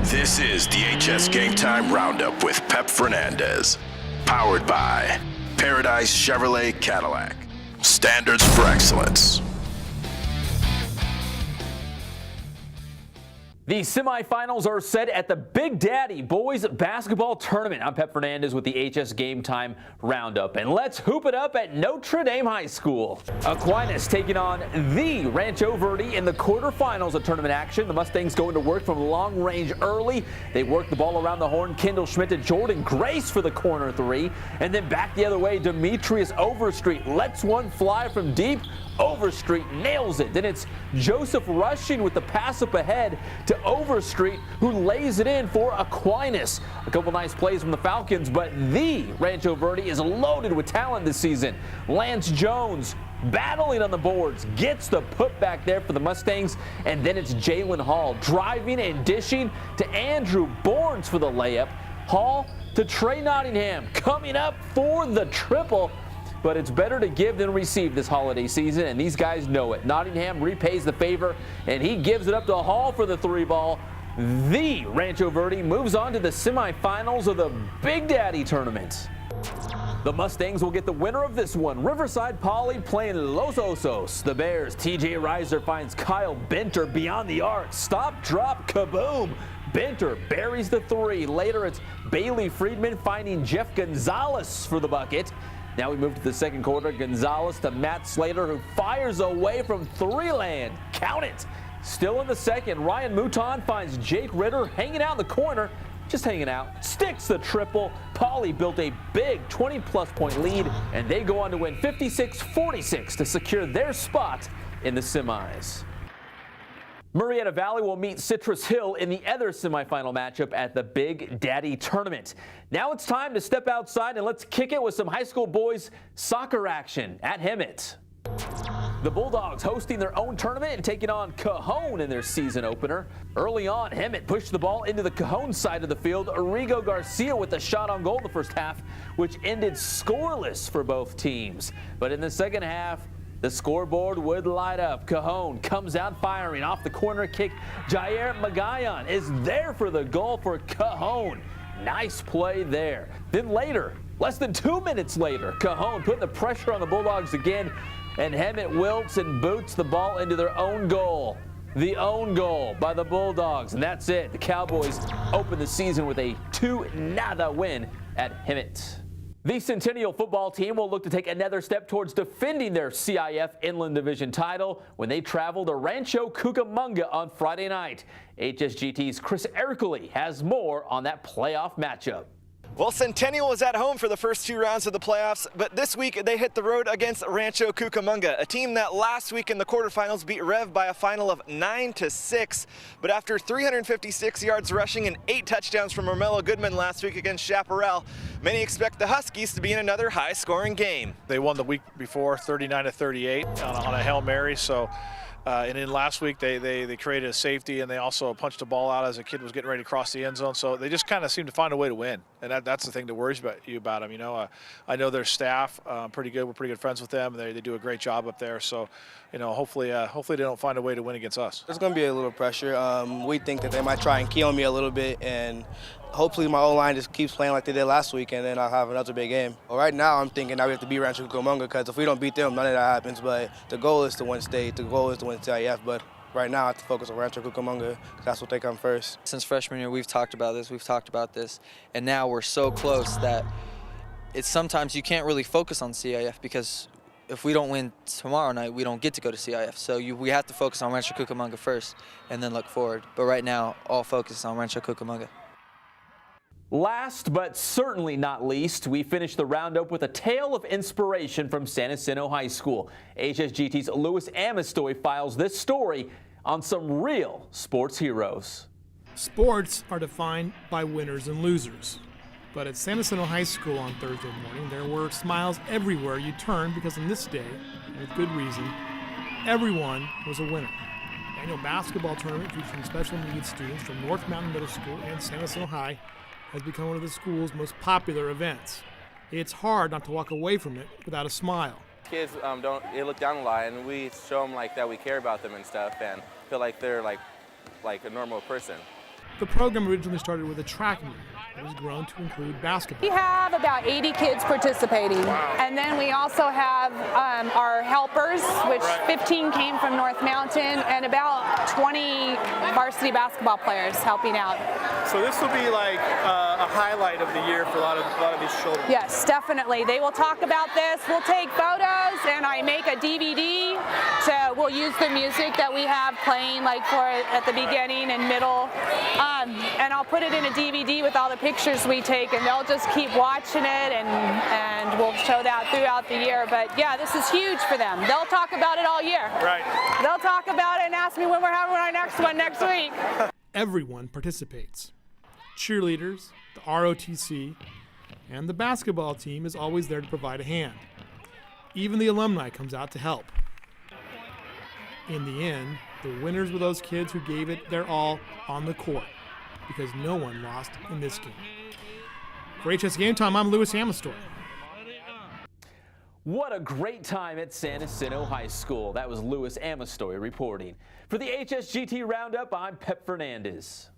This is the HS Game Time Roundup with Pep Fernandez. Powered by Paradise Chevrolet Cadillac. Standards for excellence. The semifinals are set at the Big Daddy Boys Basketball Tournament. I'm Pep Fernandez with the HS Game Time Roundup. And let's hoop it up at Notre Dame High School. Aquinas taking on the Rancho Verde in the quarterfinals of tournament action. The Mustangs going to work from long range early. They work the ball around the horn. Kendall Schmidt to Jordan Grace for the corner three. And then back the other way, Demetrius Overstreet lets one fly from deep. Overstreet nails it. Then it's Joseph Rushing with the pass up ahead to Overstreet, who lays it in for Aquinas. A couple nice plays from the Falcons, but the Rancho Verde is loaded with talent this season. Lance Jones battling on the boards, gets the putback there for the Mustangs, and then it's Jalen Hall driving and dishing to Andrew Bournes for the layup. Hall to Trey Nottingham coming up for the triple. But it's better to give than receive this holiday season, and these guys know it. Nottingham repays the favor, and he gives it up to Hall for the three ball. The Rancho Verde moves on to the semifinals of the Big Daddy tournament. The Mustangs will get the winner of this one. Riverside Poly playing Los Osos. The Bears, TJ Reiser finds Kyle Benter beyond the arc. Stop, drop, kaboom. Benter buries the three. Later, it's Bailey Friedman finding Jeff Gonzalez for the bucket. Now we move to the second quarter. Gonzalez to Matt Slater, who fires away from three land. Count it. Still in the second, Ryan Mouton finds Jake Ritter hanging out in the corner. Just hanging out. Sticks the triple. Poly built a big 20-plus point lead, and they go on to win 56-46 to secure their spot in the semis. Marietta Valley will meet Citrus Hill in the other semifinal matchup at the Big Daddy Tournament. Now it's time to step outside and let's kick it with some high school boys soccer action at Hemet. The Bulldogs hosting their own tournament and taking on Cajon in their season opener. Early on, Hemet pushed the ball into the Cajon side of the field. Arrigo Garcia with a shot on goal in the first half, which ended scoreless for both teams. But in the second half, the scoreboard would light up. Cajon comes out firing off the corner kick. Jair Magayan is there for the goal for Cajon. Nice play there. Then later, less than 2 minutes later, Cajon putting the pressure on the Bulldogs again, and Hemet wilts and boots the ball into their own goal. The own goal by the Bulldogs, and that's it. The Cowboys open the season with a 2-0 win at Hemet. The Centennial football team will look to take another step towards defending their CIF Inland Division title when they travel to Rancho, Cucamonga on Friday night. HSGT's Chris Ercole has more on that playoff matchup. Well, Centennial was at home for the first two rounds of the playoffs, but this week they hit the road against Rancho Cucamonga, a team that last week in the quarterfinals beat Rev by a final of 9-6. But after 356 yards rushing and 8 touchdowns from Romello Goodman last week against Chaparral, many expect the Huskies to be in another high-scoring game. They won the week before 39-38 on a Hail Mary, so and then last week they created a safety, and they also punched the ball out as a kid was getting ready to cross the end zone. So they just kind of seem to find a way to win, and that's the thing that worries you about them. You know, I know their staff pretty good. We're pretty good friends with them. They do a great job up there. So, you know, hopefully they don't find a way to win against us. There's going to be a little pressure. We think that they might try and key on me a little bit, and hopefully my O-line just keeps playing like they did last week, and then I'll have another big game. Well, right now I'm thinking that we have to beat Rancho Cucamonga, because if we don't beat them, none of that happens. But the goal is to win state. The goal is to win CIF. But right now I have to focus on Rancho Cucamonga, because that's what they come first. Since freshman year, we've talked about this, and now we're so close that it's sometimes you can't really focus on CIF, because if we don't win tomorrow night, we don't get to go to CIF. So we have to focus on Rancho Cucamonga first and then look forward. But right now, all focus is on Rancho Cucamonga. Last but certainly not least, we finished the roundup with a tale of inspiration from San Jacinto High School. HSGT's Louis Amistoy files this story on some real sports heroes. Sports are defined by winners and losers. But at San Jacinto High School on Thursday morning, there were smiles everywhere you turned, because on this day, and with good reason, everyone was a winner. The annual basketball tournament featuring special needs students from North Mountain Middle School and San Jacinto High has become one of the school's most popular events. It's hard not to walk away from it without a smile. Kids they look down a lot, and we show them that we care about them and stuff, and feel like they're like a normal person. The program originally started with a track meet. It was grown to include basketball. We have about 80 kids participating. And then we also have our helpers, which 15 came from North Mountain, and about 20 varsity basketball players helping out. So this will be like a highlight of the year for a lot of these children. Yes, definitely. They will talk about this. We'll take photos, and I make a DVD. So we'll use the music that we have playing like for at the beginning and middle. And I'll put it in a DVD with all the pictures we take, and they'll just keep watching it, and we'll show that throughout the year. But yeah, this is huge for them. They'll talk about it all year. Right. They'll talk about it and ask me when we're having our next one next week. Everyone participates. Cheerleaders, the ROTC, and the basketball team is always there to provide a hand. Even the alumni comes out to help. In the end, the winners were those kids who gave it their all on the court, because no one lost in this game. For HS Game Time, I'm Louis Amastor. What a great time at San Jacinto High School. That was Louis Amastor reporting. For the HSGT Roundup, I'm Pep Fernandez.